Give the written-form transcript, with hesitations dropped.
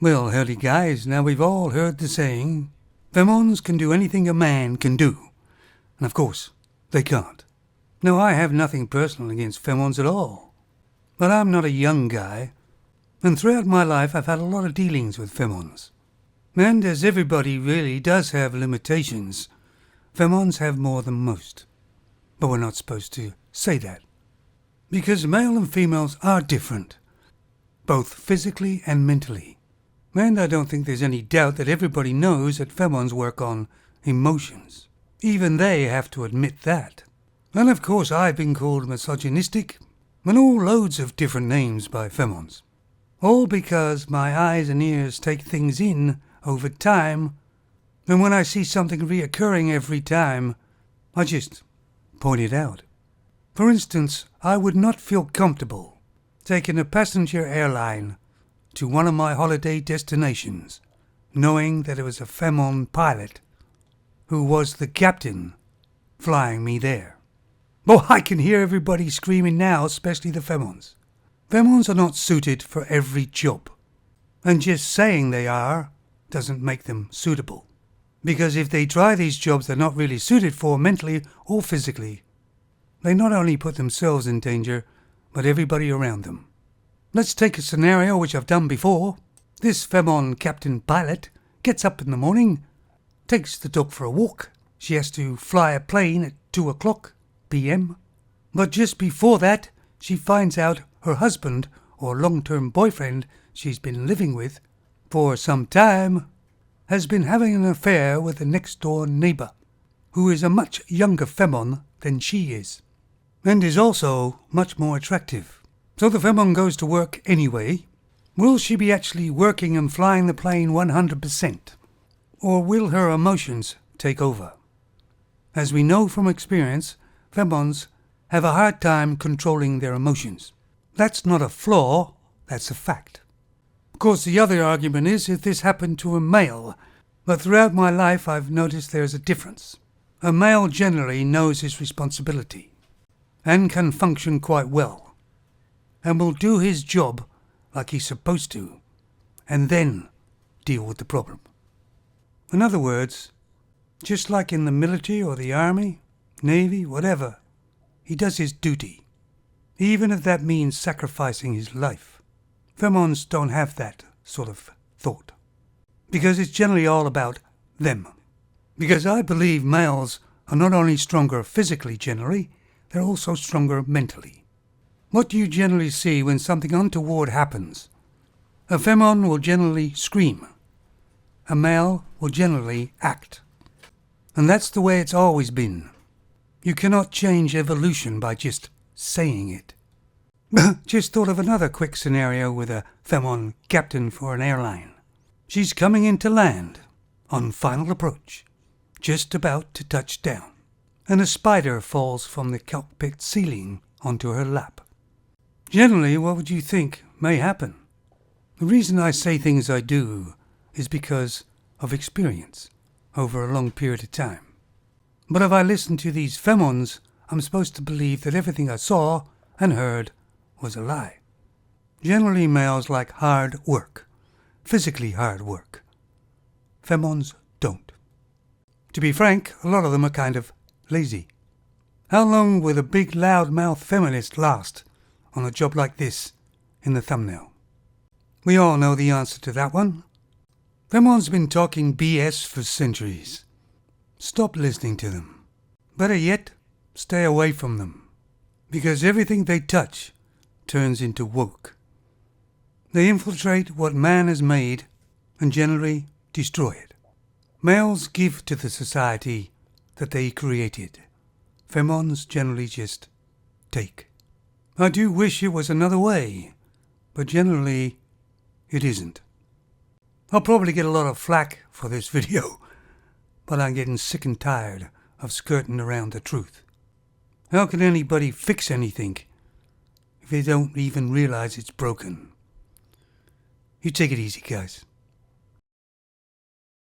Well, howdy guys, now we've all heard the saying, Femons can do anything a man can do. And of course, they can't. Now I have nothing personal against Femons at all. But I'm not a young guy, and throughout my life I've had a lot of dealings with Femons. And as everybody really does have limitations, Femons have more than most. But we're not supposed to say that. Because male and females are different, both physically and mentally. And I don't think there's any doubt that everybody knows that Femons work on emotions. Even they have to admit that. And of course I've been called misogynistic and all loads of different names by Femons. All because my eyes and ears take things in over time, and when I see something reoccurring every time, I just point it out. For instance, I would not feel comfortable taking a passenger airline to one of my holiday destinations, knowing that it was a Femon pilot who was the captain flying me there. Oh, I can hear everybody screaming now, especially the Femons. Femons are not suited for every job, and just saying they are doesn't make them suitable. Because if they try these jobs they're not really suited for mentally or physically, they not only put themselves in danger, but everybody around them. Let's take a scenario which I've done before. This Femon captain pilot gets up in the morning, takes the dog for a walk. She has to fly a plane at 2:00 p.m. But just before that, she finds out her husband or long-term boyfriend she's been living with for some time has been having an affair with the next-door neighbor, who is a much younger Femon than she is, and is also much more attractive. So the Femon goes to work anyway. Will she be actually working and flying the plane 100%? Or will her emotions take over? As we know from experience, Femons have a hard time controlling their emotions. That's not a flaw, that's a fact. Of course, the other argument is if this happened to a male, but throughout my life I've noticed there's a difference. A male generally knows his responsibility and can function quite well, and will do his job like he's supposed to, and then deal with the problem. In other words, just like in the military or the army, navy, whatever, he does his duty, even if that means sacrificing his life. Femons don't have that sort of thought, because it's generally all about them. Because I believe males are not only stronger physically generally, they're also stronger mentally. What do you generally see when something untoward happens? A Femon will generally scream. A male will generally act. And that's the way it's always been. You cannot change evolution by just saying it. Just thought of another quick scenario with a Femon captain for an airline. She's coming into land, on final approach, just about to touch down, and a spider falls from the cockpit ceiling onto her lap. Generally, what would you think may happen? The reason I say things I do is because of experience over a long period of time. But if I listen to these Femons, I'm supposed to believe that everything I saw and heard was a lie. Generally, males like hard work, physically hard work. Femons don't. To be frank, a lot of them are kind of lazy. How long would a big loudmouth feminist last on a job like this in the thumbnail? We all know the answer to that one. Femons been talking BS for centuries. Stop listening to them. Better yet, stay away from them. Because everything they touch turns into woke. They infiltrate what man has made and generally destroy it. Males give to the society that they created. Femons generally just take. I do wish it was another way, but generally it isn't. I'll probably get a lot of flack for this video, but I'm getting sick and tired of skirting around the truth. How can anybody fix anything if they don't even realize it's broken? You take it easy, guys.